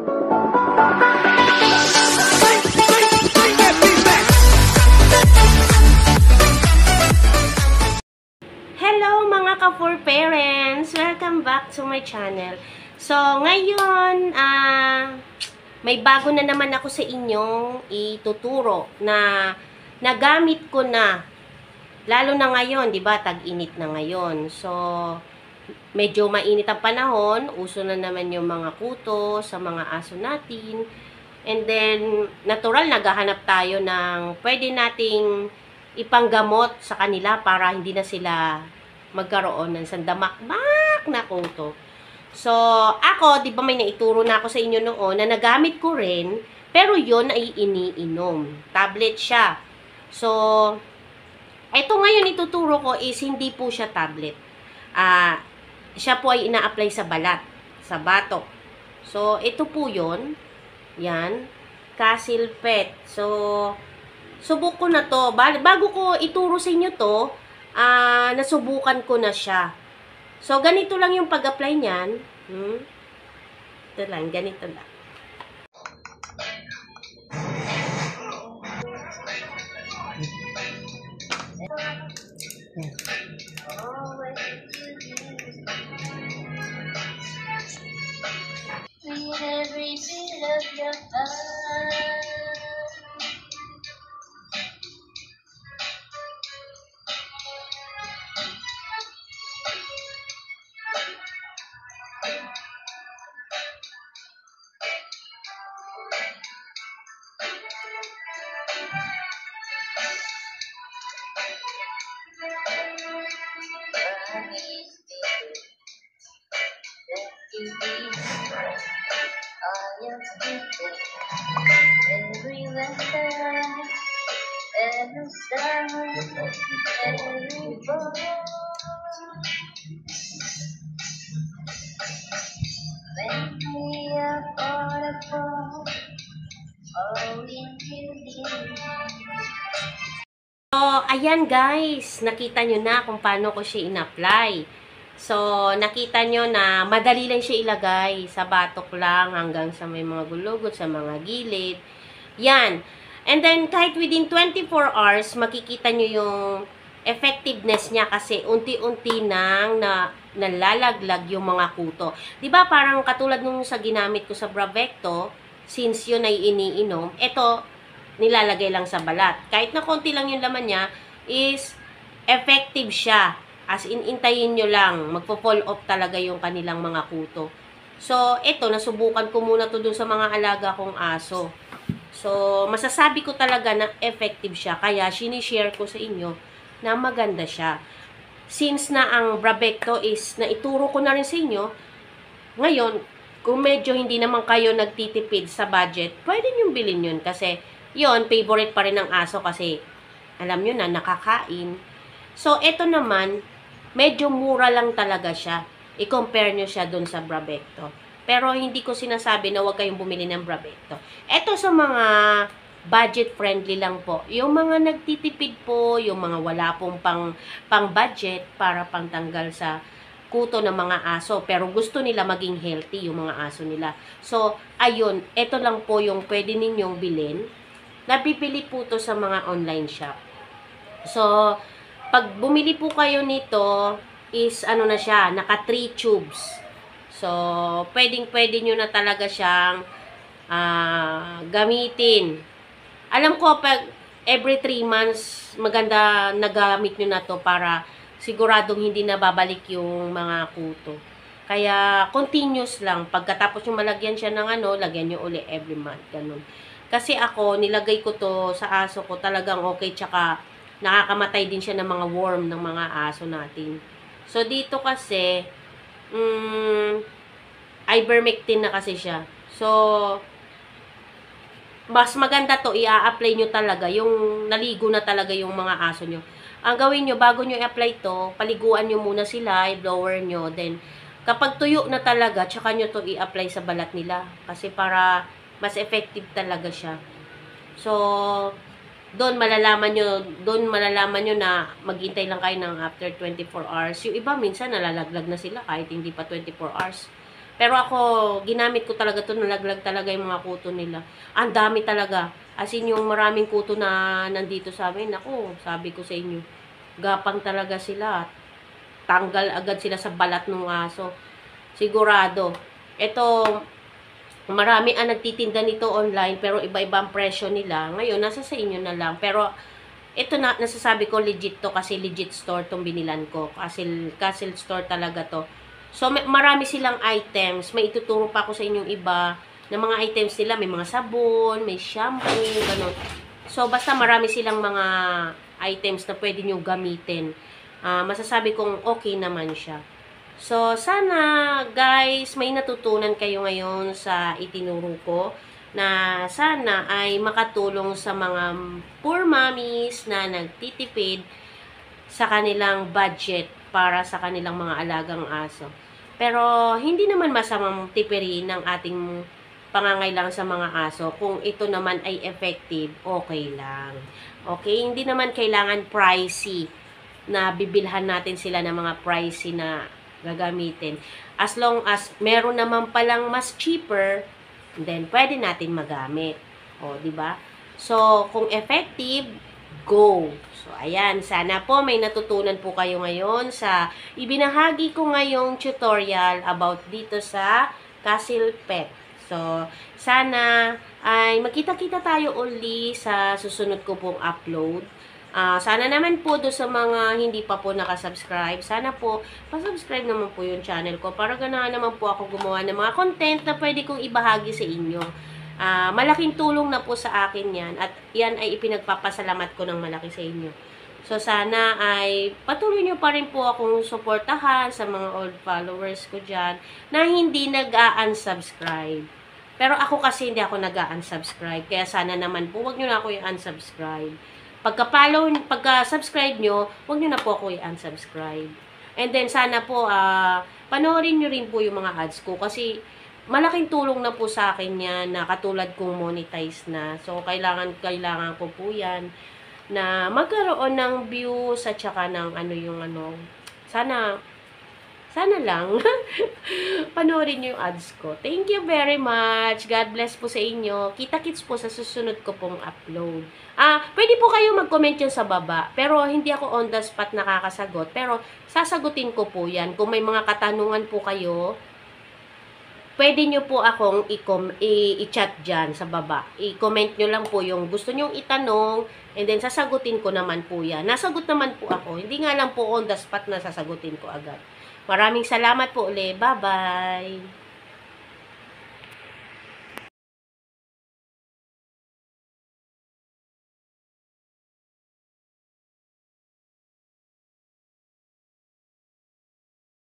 Hello mga ka-for parents! Welcome back to my channel. So, ngayon, may bago na naman ako sa inyong ituturo na nagamit ko na. Lalo na ngayon, di ba? Tag-init na ngayon. So, medyo mainit ang panahon. Uso na naman yung mga kuto sa mga aso natin. And then, natural, naghahanap tayo ng pwede nating ipanggamot sa kanila para hindi na sila magkaroon ng sandamakmak na kuto. So, ako, di ba may naituro na ako sa inyo noon na nagamit ko rin, pero yon ay iniinom. Tablet siya. So, ito ngayon ituturo ko is hindi po siya tablet. Siya po ay ina-apply sa balat, sa batok. So, ito po yon. Yan. Castle Pet. So, subok ko na to. Bago ko ituro sa inyo to, nasubukan ko na siya. So, ganito lang yung pag-apply niyan. Ito lang, ganito lang. Every bit of your heart. Every letter, every sound, every voice. When we are all apart, all into the So, ayan guys, nakita nyo na kung paano ko siya in-apply. So, nakita nyo na madali lang siya ilagay sa batok lang hanggang sa may mga gulugot, sa mga gilid. Yan. And then, kahit within 24 hours, makikita nyo yung effectiveness niya kasi unti-unti nang nalalaglag yung mga kuto. Diba parang katulad nung sa ginamit ko sa Bravecto, since yun ay iniinom, ito, nilalagay lang sa balat. Kahit na konti lang yung laman niya, is effective siya. As in, intayin nyo lang. Magpo-fall off talaga yung kanilang mga kuto. So, ito, nasubukan ko muna to dun sa mga alaga kong aso. So, masasabi ko talaga na effective siya. Kaya, sinishare ko sa inyo na maganda siya. Since na ang Bravecto is, naituro ko na rin sa inyo, ngayon, kung medyo hindi naman kayo nagtitipid sa budget, pwede nyo bilhin yun. Kasi, yon favorite pa rin ng aso kasi, alam nyo na, nakakain. So, ito naman, medyo mura lang talaga siya. I-compare nyo siya dun sa Bravecto. Pero, hindi ko sinasabi na huwag kayong bumili ng Bravecto. Ito sa mga budget-friendly lang po. Yung mga nagtitipid po, yung mga wala pong pang-budget para pangtanggal sa kuto ng mga aso. Pero gusto nila maging healthy yung mga aso nila. So, ayun, ito lang po yung pwede ninyong bilhin. Nabibili po to sa mga online shop. So, pag bumili po kayo nito, is ano na siya, naka 3 tubes. So, pwedeng-pwede nyo na talaga siyang gamitin. Alam ko, pag every 3 months, maganda nagamit nyo na to para siguradong hindi na babalik yung mga kuto. Kaya, continuous lang. Pagkatapos yung malagyan siya ng ano, lagyan nyo uli every month. Ganun. Kasi ako, nilagay ko to sa aso ko, talagang okay, tsaka nakakamatay din siya ng mga worm ng mga aso natin. So, dito kasi, ivermectin na kasi siya. So, mas maganda to, i-apply nyo talaga, yung naligo na talaga yung mga aso nyo. Ang gawin nyo, bago nyo i-apply to, paliguan nyo muna sila, i-blower nyo, then, kapag tuyo na talaga, tsaka nyo to i-apply sa balat nila. Kasi para mas effective talaga siya. So, doon malalaman nyo na maghintay lang kayo ng after 24 hours. Yung iba minsan nalalaglag na sila kahit hindi pa 24 hours. Pero ako, ginamit ko talaga to, nalaglag talaga yung mga kuto nila. Ang dami talaga. As in, yung maraming kuto na nandito sa amin, ako, sabi ko sa inyo, gapang talaga sila. Tanggal agad sila sa balat ng aso. Sigurado. Ito, marami ang nagtitinda nito online, pero iba-iba ang presyo nila. Ngayon, nasa sa inyo na lang. Pero, ito na, nasasabi ko legit to kasi legit store tong binilan ko. Castle store talaga to. So, marami silang items. May ituturo pa ako sa inyong iba na mga items nila. May mga sabon, may shampoo, ganun. So, basta marami silang mga items na pwede nyo gamitin. Masasabi kong okay naman siya. So, sana guys, may natutunan kayo ngayon sa itinuro ko na sana ay makatulong sa mga poor mommies na nagtitipid sa kanilang budget para sa kanilang mga alagang aso. Pero, hindi naman masamang tipirin ng ating pangangailangan sa mga aso. Kung ito naman ay effective, okay lang. Okay? Hindi naman kailangan pricey na bibilhan natin sila ng mga pricey na gagamitin. As long as meron naman palang mas cheaper, then pwede natin magamit. O, di ba? So, kung effective, go. So, ayan. Sana po may natutunan po kayo ngayon sa ibinahagi ko ngayong tutorial about dito sa Castle Pet. So, sana ay magkita-kita tayo uli sa susunod ko pong upload. Sana naman po do sa mga hindi pa po nakasubscribe, sana po pa-subscribe naman po yung channel ko para ganahan naman po ako gumawa ng mga content na pwede kong ibahagi sa inyo. Malaking tulong na po sa akin yan at yan ay ipinagpapasalamat ko ng malaki sa inyo. So sana ay patuloy nyo pa rin po akong suportahan sa mga old followers ko dyan na hindi nag-unsubscribe. Pero ako kasi hindi ako nag-unsubscribe, kaya sana naman po wag nyo na ako i-unsubscribe. Pagka-subscribe nyo, huwag nyo na po ako i-unsubscribe. And then, sana po, panoorin nyo rin po yung mga ads ko. Kasi, malaking tulong na po sa akin yan na katulad kong monetize na. So, kailangan ko po yan na magkaroon ng views at saka ng sana lang, panoorin nyo yung ads ko. Thank you very much. God bless po sa inyo. Kita-kits po sa susunod ko pong upload. Pwede po kayo mag-comment yan sa baba. Pero hindi ako on the spot nakakasagot. Pero sasagutin ko po yan. Kung may mga katanungan po kayo, pwede nyo po akong i-chat dyan sa baba. I-comment nyo lang po yung gusto nyong itanong. And then sasagutin ko naman po yan. Nasagot naman po ako. Hindi nga lang po on the spot na sasagutin ko agad. Maraming salamat po ulit. Bye-bye!